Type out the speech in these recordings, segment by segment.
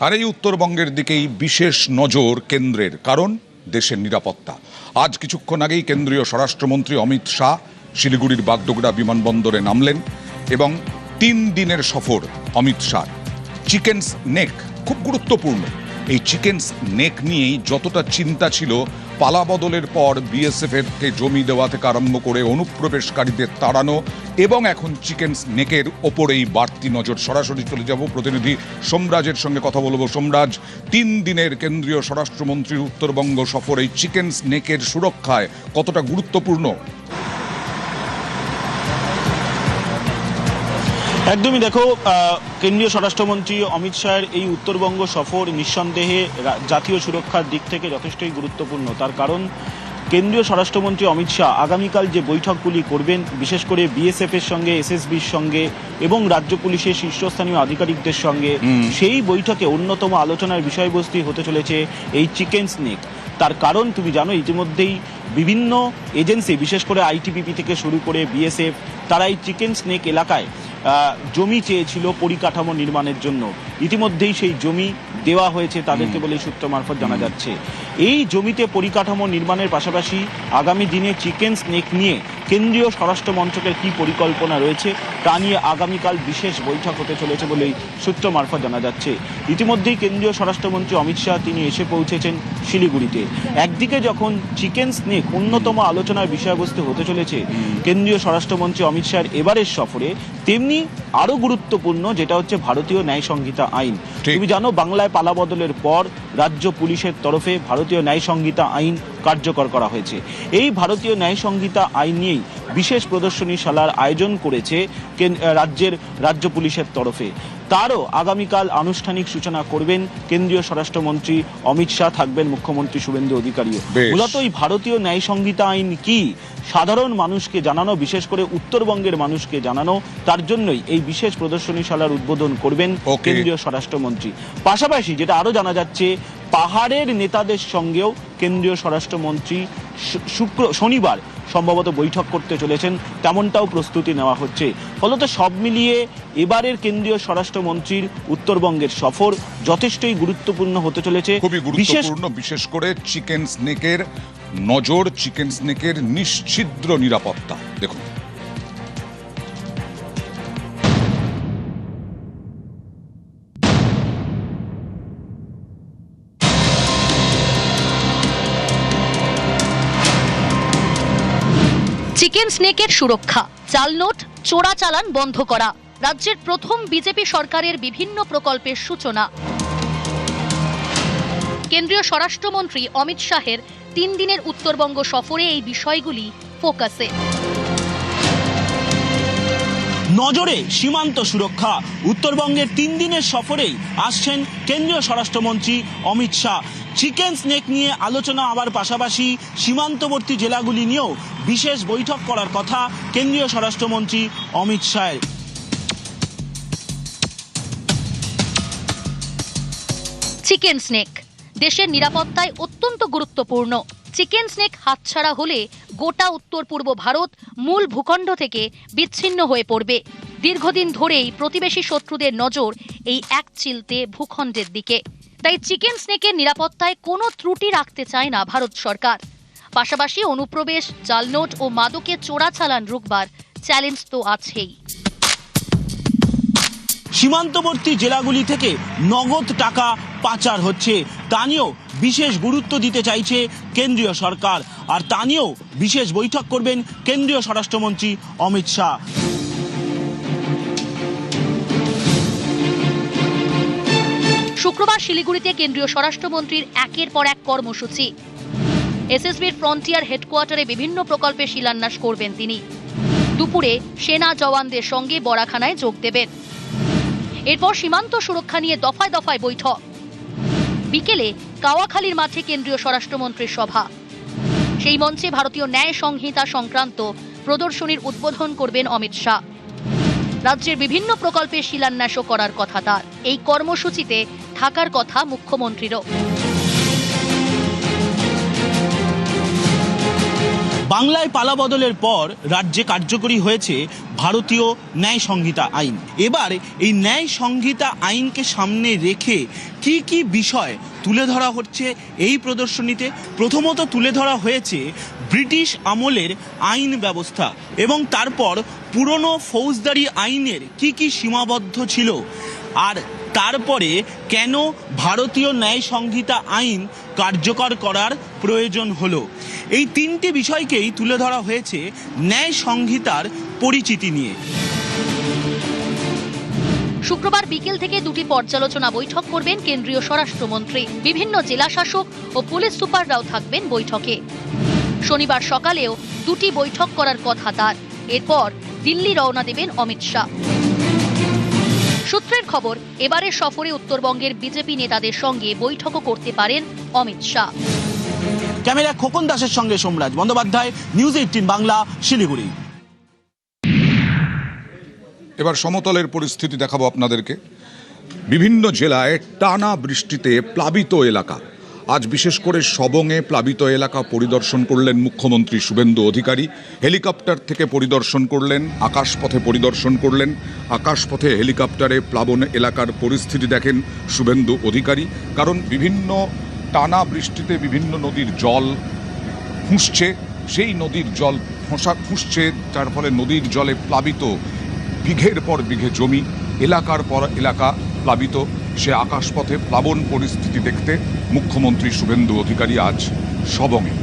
আর এই উত্তরবঙ্গের দিকেই বিশেষ নজর কেন্দ্রের, কারণ দেশের নিরাপত্তা। আজ কিছুক্ষণ আগেই কেন্দ্রীয় স্বরাষ্ট্রমন্ত্রী অমিত শাহ শিলিগুড়ির বাগডোগরা বিমানবন্দরে নামলেন এবং 3 দিনের সফর অমিত শাহ। চিকেন স্নেক খুব গুরুত্বপূর্ণ। এই চিকেন স্নেক নিয়েই যতটা চিন্তা ছিল পালা বদলের পর বিএসএফেরকে জমি দেওয়া থেকে আরম্ভ করে অনুপ্রবেশকারীদের তাড়ানো, এবং এখন চিকেন স্নেকের ওপরেই বাড়তি নজর। সরাসরি চলে যাব প্রতিনিধি সোমরাজের সঙ্গে কথা বলবো। সোমরাজ, 3 দিনের কেন্দ্রীয় স্বরাষ্ট্রমন্ত্রীর উত্তরবঙ্গ সফর এই চিকেন স্নেকের সুরক্ষায় কতটা গুরুত্বপূর্ণ? একদমই দেখো, কেন্দ্রীয় স্বরাষ্ট্রমন্ত্রী অমিত শাহের এই উত্তরবঙ্গ সফর নিঃসন্দেহে জাতীয় সুরক্ষার দিক থেকে যথেষ্টই গুরুত্বপূর্ণ। তার কারণ কেন্দ্রীয় স্বরাষ্ট্রমন্ত্রী অমিত শাহ আগামীকাল যে বৈঠকগুলি করবেন, বিশেষ করে বিএসএফের সঙ্গে, এসএসবির সঙ্গে এবং রাজ্য পুলিশের শীর্ষস্থানীয় আধিকারিকদের সঙ্গে, সেই বৈঠকে অন্যতম আলোচনার বিষয়বস্তু হতে চলেছে এই চিকেন স্নেক। তার কারণ তুমি জানো, ইতিমধ্যেই বিভিন্ন এজেন্সি, বিশেষ করে আইটিবিপি থেকে শুরু করে বিএসএফ, তারা এই চিকেন স্নেক এলাকায় জমি চেয়েছিল পরিকাঠামো নির্মাণের জন্য। ইতিমধ্যেই সেই জমি দেওয়া হয়েছে তাদেরকে বলে সূত্র মারফত জানা যাচ্ছে। এই জমিতে পরিকাঠামো নির্মাণের পাশাপাশি আগামী দিনে চিকেন স্নেক নিয়ে কেন্দ্রীয় স্বরাষ্ট্র মন্ত্রকের কী পরিকল্পনা রয়েছে তা নিয়ে আগামীকাল বিশেষ বৈঠক হতে চলেছে বলেই সূত্র মারফত জানা যাচ্ছে। ইতিমধ্যেই কেন্দ্রীয় স্বরাষ্ট্রমন্ত্রী অমিত শাহ তিনি এসে পৌঁছেছেন শিলিগুড়িতে। একদিকে যখন চিকেন স্নেক অন্যতম আলোচনার বিষয়বস্তু হতে চলেছে কেন্দ্রীয় স্বরাষ্ট্রমন্ত্রী অমিত শাহের এবারের সফরে, তেমনি আরো গুরুত্বপূর্ণ যেটা হচ্ছে ভারতীয় ন্যায় সংহিতা আইন। তুমি জানো, বাংলায় পালা বদলের পর রাজ্য পুলিশের তরফে ভারতীয় ন্যায় সংহিতা আইন কার্যকর করা হয়েছে। এই ভারতীয় ন্যায় সংহিতা আইন নিয়েই বিশেষ প্রদর্শনীশালার আয়োজন করেছে রাজ্য পুলিশের তরফে। তারও আগামীকাল আনুষ্ঠানিক সূচনা করবেন কেন্দ্রীয় স্বরাষ্ট্রমন্ত্রী অমিত শাহ, থাকবেন মুখ্যমন্ত্রী শুভেন্দু অধিকারীও। মূলত এই ভারতীয় ন্যায় সংহিতা আইন কি সাধারণ মানুষকে জানানো, বিশেষ করে উত্তরবঙ্গের মানুষকে জানানো, তার জন্যই এই বিশেষ প্রদর্শনীশালার উদ্বোধন করবেন কেন্দ্রীয় স্বরাষ্ট্রমন্ত্রী। পাশাপাশি যেটা আরো জানা যাচ্ছে, পাহাড়ের নেতাদের সঙ্গেও কেন্দ্রীয় স্বরাষ্ট্রমন্ত্রী শনিবার সম্ভবত বৈঠক করতে চলেছেন, তেমনটাও প্রস্তুতি নেওয়া হচ্ছে। ফলত সব মিলিয়ে এবারের কেন্দ্রীয় স্বরাষ্ট্রমন্ত্রীর উত্তরবঙ্গের সফর যথেষ্টই গুরুত্বপূর্ণ হতে চলেছে। খুবই গুরুত্বপূর্ণ, বিশেষ করে চিকেন স্নেকের নজর, চিকেন স্নেকের নিশ্ছিদ্র নিরাপত্তা। দেখুন, চিকেন স্নেকের সুরক্ষা, জাল নোট, চোরাচালান বন্ধ করা, রাজ্যের প্রথম বিজেপি সরকারের বিভিন্ন প্রকল্পের সূচনা। কেন্দ্রীয় স্বরাষ্ট্রমন্ত্রী অমিত শাহের 3 দিনের উত্তরবঙ্গ সফরে এই বিষয়গুলি ফোকাসে। নজরে সীমান্ত সুরক্ষা। উত্তরবঙ্গের 3 দিনের সফরেই আসছেন কেন্দ্রীয় স্বরাষ্ট্রমন্ত্রী অমিত শাহ। চিকেন স্নেক নিয়ে আলোচনা হওয়ার পাশাপাশি সীমান্তবর্তী জেলাগুলি নিয়েও বিশেষ বৈঠক করার কথা কেন্দ্রীয় স্বরাষ্ট্রমন্ত্রী অমিত শাহের। চিকেন স্নেক দেশের নিরাপত্তায় অত্যন্ত গুরুত্বপূর্ণ। চিকেন স্নেক হাতছাড়া হলে গোটা উত্তর পূর্ব ভারত মূল ভূখণ্ড থেকে বিচ্ছিন্ন হয়ে পড়বে। দীর্ঘদিন ধরেই প্রতিবেশী শত্রুদের নজর এই এক চিলতে ভূখণ্ডের দিকে। তাই চিকেন স্নেকের নিরাপত্তায় কোনো ত্রুটি রাখতে চায় না ভারত সরকার। পাশাপাশি অনুপ্রবেশ, জাল নোট ও মাদকের চোরাচালান রুখবার চ্যালেঞ্জ তো আছেই। সীমান্তবর্তী জেলাগুলি থেকে নগদ টাকা পাচার হচ্ছে, তা নিয়েও বিশেষ গুরুত্ব দিতে চাইছে কেন্দ্রীয় সরকার। আর তা নিয়েও বিশেষ বৈঠক করবেন কেন্দ্রীয় স্বরাষ্ট্রমন্ত্রী অমিত শাহ। শুক্রবার শিলিগুড়িতে কেন্দ্রীয় স্বরাষ্ট্রমন্ত্রীর একের পর এক কর্মসূচি। এসএসবির ফ্রন্টিয়ার হেডকোয়ার্টারে বিভিন্ন প্রকল্পের শিলান্যাস করবেন তিনি। দুপুরে সেনা জওয়ানদের সঙ্গে বরাখানায় যোগ দেবেন। এরপর সীমান্ত সুরক্ষা নিয়ে দফায় দফায় বৈঠক। বিকেলে কাওয়াখালীর মাঠে কেন্দ্রীয় স্বরাষ্ট্রমন্ত্রীর সভা। সেই মঞ্চে ভারতীয় ন্যায় সংহিতা সংক্রান্ত প্রদর্শনীর উদ্বোধন করবেন অমিত শাহ। রাজ্যের বিভিন্ন প্রকল্পের শিলান্যাসও করার কথা তার। এই কর্মসূচিতে থাকার কথা মুখ্যমন্ত্রীরও। বাংলায় পালাবদলের পর রাজ্যে কার্যকরী হয়েছে ভারতীয় ন্যায় সংহিতা আইন। এবার এই ন্যায় সংহিতা আইনকে সামনে রেখে কি কি বিষয় তুলে ধরা হচ্ছে এই প্রদর্শনীতে? প্রথমত তুলে ধরা হয়েছে ব্রিটিশ আমলের আইন ব্যবস্থা এবং তারপর পুরনো ফৌজদারি আইনের কি কি সীমাবদ্ধ ছিল, আর তারপরে কেন ভারতীয় ন্যায় সংহিতা আইন কার্যকর করার প্রয়োজন হলো। এই তিনটি বিষয়কেই তুলে ধরা হয়েছে ন্যায় সংহিতার পরিচিতি নিয়ে। শুক্রবার বিকেল থেকে দুটি পর্যালোচনা বৈঠক করবেন কেন্দ্রীয় স্বরাষ্ট্রমন্ত্রী। বিভিন্ন জেলা শাসক ও পুলিশ সুপাররাও থাকবেন বৈঠকে। শনিবার সকালেও দুটি বৈঠক করার কথা তার। এরপর দিল্লি রওনা দেবেন অমিত শাহ। সূত্রের খবর, এবারের সফরে উত্তরবঙ্গের বিজেপি নেতাদের সঙ্গে বৈঠকও করতে পারেন অমিত শাহ। ক্যামেরা খোকন দাসের সঙ্গে সোমরাজ বন্দ্যোপাধ্যায়, নিউজ 18 বাংলা, শিলিগুড়ি। এবার সমতলের পরিস্থিতি দেখাবো আপনাদেরকে। বিভিন্ন জেলায় টানা বৃষ্টিতে প্লাবিত এলাকা। আজ বিশেষ করে সবংয়ে প্লাবিত এলাকা পরিদর্শন করলেন মুখ্যমন্ত্রী শুভেন্দু অধিকারী। হেলিকপ্টার থেকে পরিদর্শন করলেন, আকাশপথে পরিদর্শন করলেন। আকাশপথে হেলিকপ্টারে প্লাবন এলাকার পরিস্থিতি দেখেন শুভেন্দু অধিকারী। কারণ বিভিন্ন টানা বৃষ্টিতে বিভিন্ন নদীর জল ফুঁসছে, সেই নদীর জল ফুঁসছে, যার ফলে নদীর জলে প্লাবিত বিঘের পর বিঘে জমি, এলাকার পর এলাকা প্লাবিত। সে আকাশপথে প্লাবন পরিস্থিতি দেখতে মুখ্যমন্ত্রী শুভেন্দু অধিকারী আজ সবংয়ে।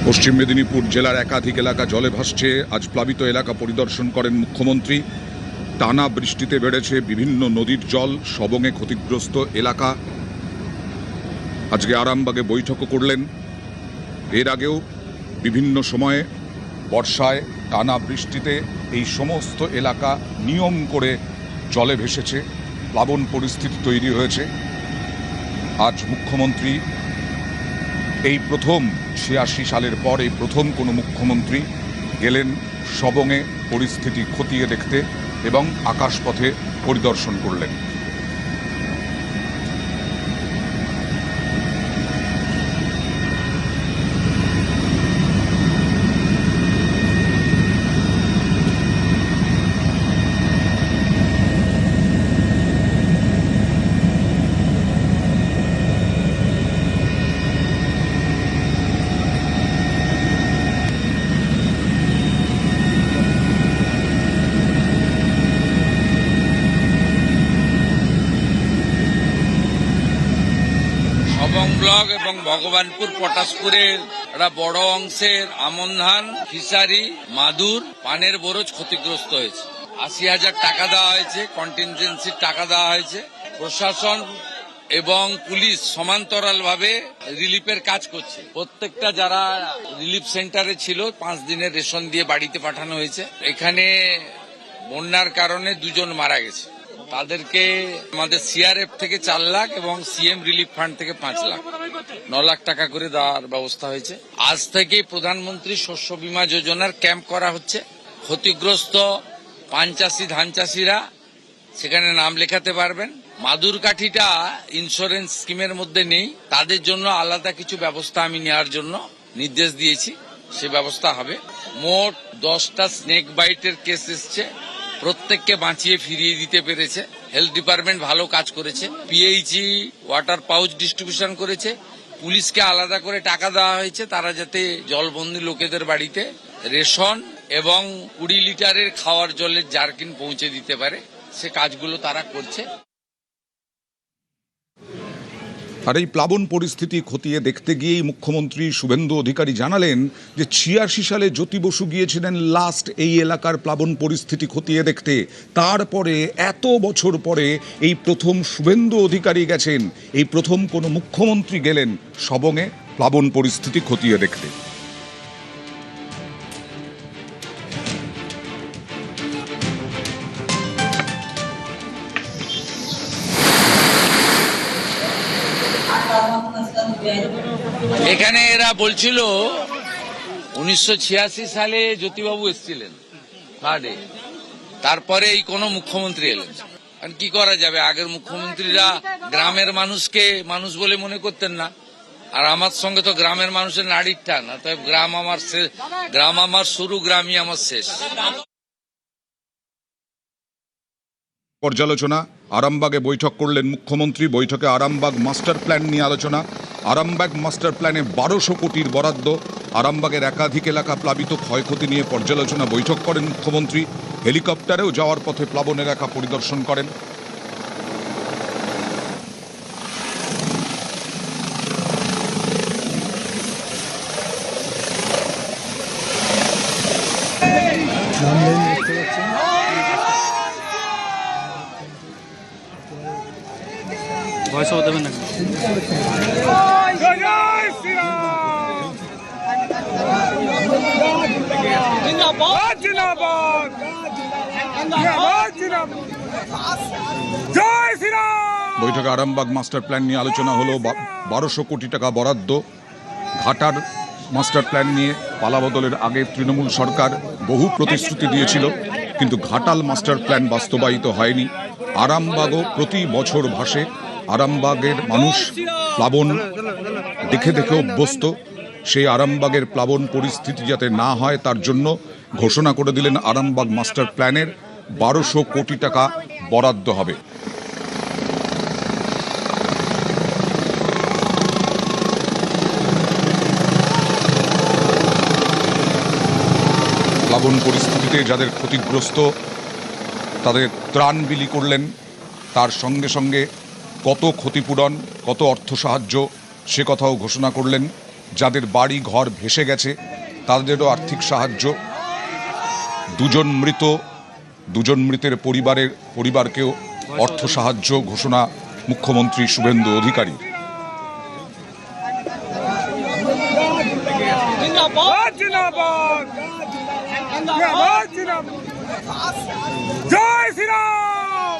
পশ্চিম মেদিনীপুর জেলার একাধিক এলাকা জলে ভাসছে। আজ প্লাবিত এলাকা পরিদর্শন করেন মুখ্যমন্ত্রী। টানা বৃষ্টিতে বেড়েছে বিভিন্ন নদীর জল, সবংয়ে ক্ষতিগ্রস্ত এলাকা। আজকে আরামবাগে বৈঠকও করলেন। এর আগেও বিভিন্ন সময়ে বর্ষায় টানা বৃষ্টিতে এই সমস্ত এলাকা নিয়ম করে জলে ভেসেছে, প্লাবন পরিস্থিতি তৈরি হয়েছে। আজ মুখ্যমন্ত্রী এই প্রথম 86 সালের পর এই প্রথম কোনো মুখ্যমন্ত্রী গেলেন সবংয়ে পরিস্থিতি খতিয়ে দেখতে এবং আকাশপথে পরিদর্শন করলেন। সবং ব্লক এবং ভগবানপুর পটাশপুরের একটা বড় অংশের আমন ধান, ফিশারি, মাদুর, পানের বরজ ক্ষতিগ্রস্ত হয়েছে। 80,000 টাকা দেওয়া হয়েছে, কন্টিনজেন্সির টাকা দেওয়া হয়েছে। প্রশাসন এবং পুলিশ সমান্তরালভাবে রিলিফের কাজ করছে। প্রত্যেকটা যারা রিলিফ সেন্টারে ছিল 5 দিনের রেশন দিয়ে বাড়িতে পাঠানো হয়েছে। এখানে বন্যার কারণে 2 জন মারা গেছে, তাদেরকে আমাদের সিআরএফ থেকে 4 লাখ এবং সিএম রিলিফ ফান্ড থেকে 5 লাখ, 9 লাখ টাকা করে দেওয়ার ব্যবস্থা হয়েছে। আজ থেকে প্রধানমন্ত্রী শস্য বীমা যোজনার ক্যাম্প করা হচ্ছে। ক্ষতিগ্রস্ত পান চাষি, ধান চাষিরা সেখানে নাম লেখাতে পারবেন। মাদুর কাঠিটা ইন্স্যুরেন্স স্কিমের মধ্যে নেই, তাদের জন্য আলাদা কিছু ব্যবস্থা আমি নেওয়ার জন্য নির্দেশ দিয়েছি, সে ব্যবস্থা হবে। মোট 10টা স্নেক বাইটের কেস এসছে, প্রত্যেককে বাঁচিয়ে ফিরিয়ে দিতে পেরেছে। হেলথ ডিপার্টমেন্ট ভালো কাজ করেছে। পিএইচই ওয়াটার পাউচ ডিস্ট্রিবিউশন করেছে। পুলিশকে আলাদা করে টাকা দেওয়া হয়েছে, তারা যাতে জলবন্দী লোকেদের বাড়িতে রেশন এবং 20 লিটারের খাওয়ার জলের জারকিন পৌঁছে দিতে পারে, সে কাজগুলো তারা করছে। আর এই প্লাবন পরিস্থিতি খতিয়ে দেখতে গিয়েই মুখ্যমন্ত্রী শুভেন্দু অধিকারী জানালেন যে 86 সালে জ্যোতি বসু গিয়েছিলেন লাস্ট এই এলাকার প্লাবন পরিস্থিতি খতিয়ে দেখতে। তারপরে এত বছর পরে এই প্রথম শুভেন্দু অধিকারী গেছেন, এই প্রথম কোনো মুখ্যমন্ত্রী গেলেন সবংয়ে প্লাবন পরিস্থিতি খতিয়ে দেখতে। এখানে এরা বলছিল 1986 সালে জ্যোতিবাবু এসেছিলেন থার্ডে, তারপরে এই কোনো মুখ্যমন্ত্রী এলেন। আর কি করা যাবে, আগের মুখ্যমন্ত্রীরা গ্রামের মানুষকে মানুষ বলে মনে করতেন না, আর আমার সঙ্গে তো গ্রামের মানুষের নাড়ির টান, অতএব গ্রাম আমার শুরু, গ্রামই আমার শেষ। পর্যালোচনা, আরামবাগে বৈঠক করলেন মুখ্যমন্ত্রী। বৈঠকে আরামবাগ মাস্টার প্ল্যান নিয়ে আলোচনা। আরামবাগ মাস্টার প্ল্যানে 1200 কোটির বরাদ্দ। আরামবাগের একাধিক এলাকা প্লাবিত, ক্ষয়ক্ষতি নিয়ে পর্যালোচনা বৈঠক করেন মুখ্যমন্ত্রী। হেলিকপ্টারেও যাওয়ার পথে প্লাবন এলাকা পরিদর্শন করেন। ভয়েস ওভার দেবেন নাকি? বৈঠকে আরামবাগ মাস্টার প্ল্যান নিয়ে আলোচনা হলো। 1200 কোটি টাকা বরাদ্দ। ঘাটার মাস্টার প্ল্যান নিয়ে পালাবদলের আগে তৃণমূল সরকার বহু প্রতিশ্রুতি দিয়েছিল, কিন্তু ঘাটাল মাস্টার প্ল্যান বাস্তবায়িত হয়নি। আরামবাগও প্রতি বছর ভাসে। আরামবাগের মানুষ প্লাবন দেখে দেখে অভ্যস্ত। সেই আরামবাগের প্লাবন পরিস্থিতি যাতে না হয় তার জন্য ঘোষণা করে দিলেন আরামবাগ মাস্টার প্ল্যানের 1200 কোটি টাকা বরাদ্দ হবে। প্লাবন পরিস্থিতিতে যাদের ক্ষতিগ্রস্ত তাদের ত্রাণ বিলি করলেন, তার সঙ্গে সঙ্গে কত ক্ষতিপূরণ, কত অর্থ সাহায্য সে কথাও ঘোষণা করলেন। যাদের বাড়ি ঘর ভেসে গেছে তাদেরও আর্থিক সাহায্য। দুজন মৃতের পরিবারকেও অর্থ সাহায্য ঘোষণা মুখ্যমন্ত্রী শুভেন্দু অধিকারীর। জয় শ্রীরাম।